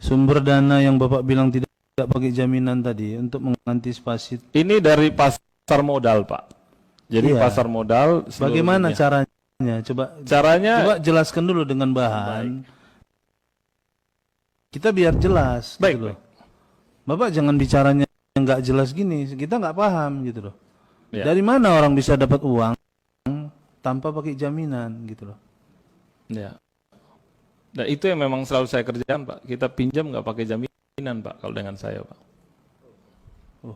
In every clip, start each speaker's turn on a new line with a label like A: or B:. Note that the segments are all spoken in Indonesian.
A: Sumber dana yang Bapak bilang tidak pakai jaminan tadi untuk mengantisipasi.
B: Ini dari pasar modal, Pak. Jadi
A: Iya.
B: pasar modal
A: Bagaimana
B: dunia.
A: caranya? Coba jelaskan dulu dengan bahan. Kita biar jelas.
B: Baik,
A: gitu loh. Bapak jangan bicaranya nggak jelas gini. Kita nggak paham gitu loh.
B: Ya.
A: Dari mana orang bisa dapat uang tanpa pakai jaminan gitu loh?
B: Ya. Dan itu yang memang selalu saya kerjakan, Pak. Kita pinjam nggak pakai jaminan, Pak, kalau dengan saya, Pak.
A: Oh.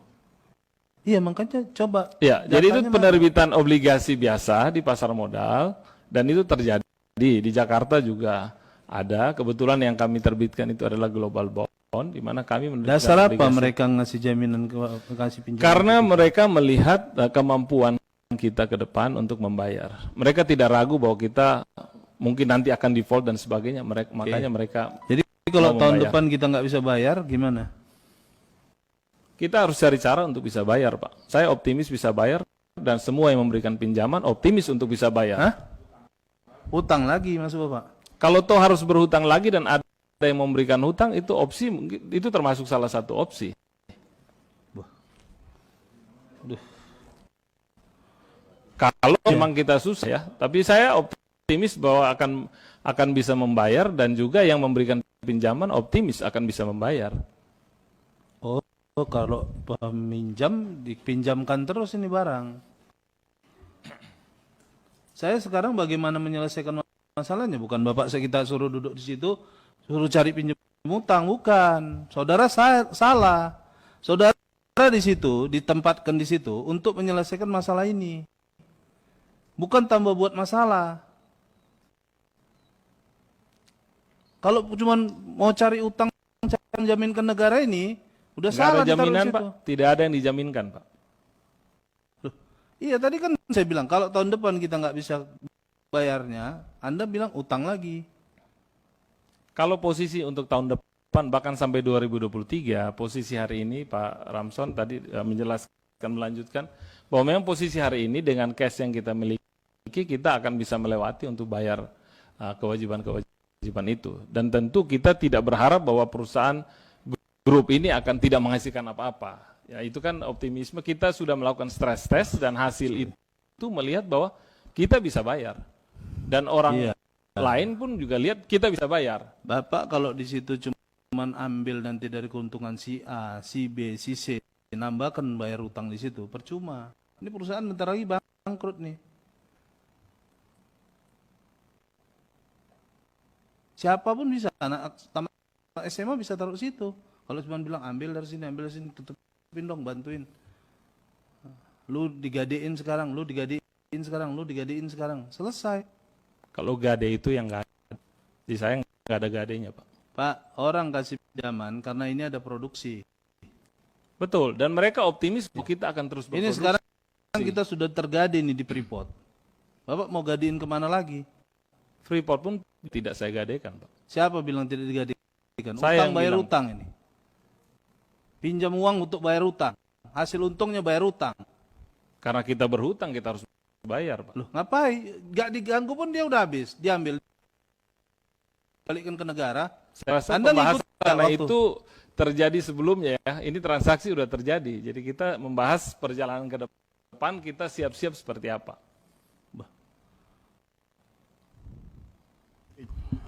A: Iya, makanya coba.
B: Ya, jadi itu
A: datanya
B: penerbitan obligasi biasa di pasar modal, dan itu terjadi di Jakarta juga ada. Kebetulan yang kami terbitkan itu adalah global bond, di mana kami menerbitkan
A: Dasar apa
B: obligasi.
A: mereka ngasih jaminan kasih pinjaman?
B: Karena mereka melihat kemampuan kita ke depan untuk membayar. Mereka tidak ragu bahwa kita mungkin nanti akan default dan sebagainya. Makanya mereka.
A: Jadi kalau
B: mau
A: tahun
B: membayar.
A: depan kita nggak bisa bayar, gimana?
B: Kita harus cari cara untuk bisa bayar, Pak. Saya optimis bisa bayar, dan semua yang memberikan pinjaman optimis untuk bisa bayar.
A: Hah? Utang lagi maksud Bapak?
B: Kalau toh harus berhutang lagi dan ada yang memberikan hutang, itu opsi, itu termasuk salah satu opsi. Kalau memang kita susah ya, tapi saya optimis bahwa akan bisa membayar, dan juga yang memberikan pinjaman optimis akan bisa membayar.
A: Oh, kalau peminjam dipinjamkan terus ini barang. Saya sekarang bagaimana menyelesaikan masalahnya? Bukan Bapak kita suruh duduk di situ, suruh cari pinjam utang, bukan. Saudara salah. Saudara di situ, ditempatkan di situ untuk menyelesaikan masalah ini. Bukan tambah buat masalah. Kalau cuma mau cari utang, cari jaminkan negara ini, udah
B: Nggak
A: salah
B: ada jaminan,
A: ditaruh di
B: Pak.
A: situ.
B: Tidak ada yang dijaminkan, Pak.
A: Loh, iya tadi kan saya bilang kalau tahun depan kita nggak bisa bayarnya, Anda bilang utang lagi.
B: Kalau posisi untuk tahun depan, bahkan sampai 2023, posisi hari ini, Pak Ramson tadi menjelaskan, melanjutkan, bahwa memang posisi hari ini dengan cash yang kita miliki, kita akan bisa melewati untuk bayar kewajiban-kewajiban itu. Dan tentu kita tidak berharap bahwa perusahaan grup ini akan tidak menghasilkan apa-apa. Ya, itu kan optimisme. Kita sudah melakukan stress test, dan hasil itu melihat bahwa kita bisa bayar. Dan orang lain pun juga lihat kita bisa bayar.
A: Bapak kalau di situ cuma ambil nanti dari keuntungan si A, si B, si C, nambahkan bayar utang di situ, percuma. Ini perusahaan bentar lagi bangkrut nih. Siapapun bisa, anak tamat SMA bisa taruh situ. Kalau cuma bilang ambil dari sini, tutupin dong, bantuin. Lu digadein sekarang, lu digadein sekarang, lu digadein sekarang. Selesai.
B: Kalau gade itu yang nggak ada. Di saya nggak ada gadenya, Pak.
A: Pak, orang kasih pinjaman karena ini ada produksi.
B: Betul, dan mereka optimis bahwa kita akan terus berproduksi.
A: Ini sekarang kita sudah tergade nih di Freeport. Bapak mau gadein kemana lagi?
B: Freeport pun tidak saya gadekan, Pak.
A: Siapa bilang tidak digadekan?
B: Saya
A: Utang
B: yang
A: bayar
B: bilang.
A: utang ini. Pinjam uang untuk bayar utang. Hasil untungnya bayar utang.
B: Karena kita berhutang, kita harus bayar, Pak.
A: Loh, ngapain? Gak diganggu pun dia udah habis. Diambil. Balikkan ke negara.
B: Saya rasa
A: Anda
B: pembahasan
A: ngikut nggak waktu?
B: itu terjadi sebelumnya ya. Ini transaksi sudah terjadi. Jadi kita membahas perjalanan ke depan, kita siap-siap seperti apa.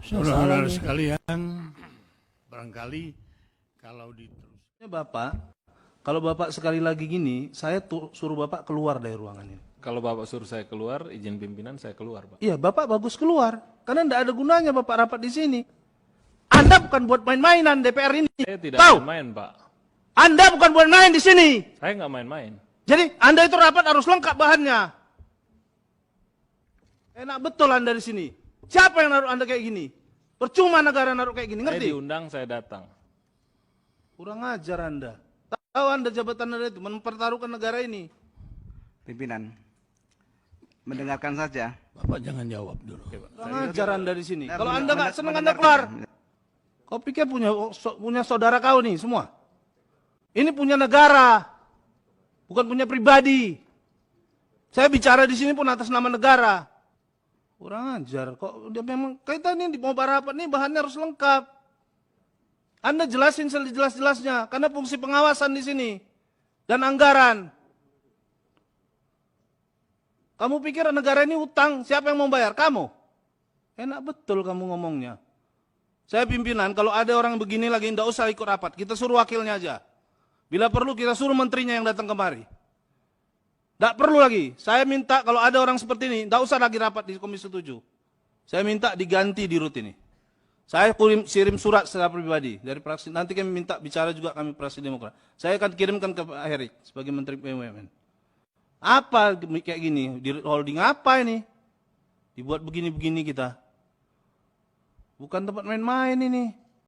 C: Saudara-saudara sekalian, barangkali kalau diteruskan.
A: Bapak, kalau Bapak sekali lagi gini, saya suruh Bapak keluar dari ruangan ini.
B: Kalau Bapak suruh saya keluar, izin pimpinan saya keluar, Pak.
A: Iya, Bapak bagus keluar. Karena tidak ada gunanya Bapak rapat di sini. Anda bukan buat main-mainan DPR ini.
B: Saya tidak
A: Tahu?
B: main-main, Pak.
A: Anda bukan buat main di sini.
B: Saya nggak main-main.
A: Jadi Anda itu rapat harus lengkap bahannya. Enak betul Anda di sini. Siapa yang naruh Anda kayak gini? Percuma negara naruh kayak gini,
B: Saya
A: ngerti?
B: diundang, saya datang.
A: Kurang ajar Anda. Tahu Anda jabatan Anda itu mempertaruhkan negara ini.
D: Pimpinan, mendengarkan saja.
C: Bapak jangan jawab dulu.
A: Kurang ajar Anda di sini.
D: Nah,
A: Kalau Anda nggak senang Anda
D: mendengarkan
A: keluar.
D: saja.
A: Kau pikir punya saudara kau nih semua? Ini punya negara, bukan punya pribadi. Saya bicara di sini pun atas nama negara. Kurang ajar. Kok dia memang kita nih mau barapat nih bahannya harus lengkap. Anda jelasin sejelas-jelasnya, karena fungsi pengawasan di sini dan anggaran. Kamu pikir negara ini utang, siapa yang mau bayar? Kamu. Enak betul kamu ngomongnya. Saya pimpinan, kalau ada orang begini lagi, tidak usah ikut rapat. Kita suruh wakilnya aja. Bila perlu kita suruh menterinya yang datang kemari. Tidak perlu lagi. Saya minta kalau ada orang seperti ini, tidak usah lagi rapat di Komisi 7. Saya minta diganti di rut ini. Saya kirim surat secara pribadi dari praksi. Nanti kami minta bicara juga kami Praksi Demokrat. Saya akan kirimkan ke Pak Herik sebagai Menteri BUMN. Apa kayak gini? Di holding apa ini? Dibuat begini-begini kita. Bukan tempat main-main ini.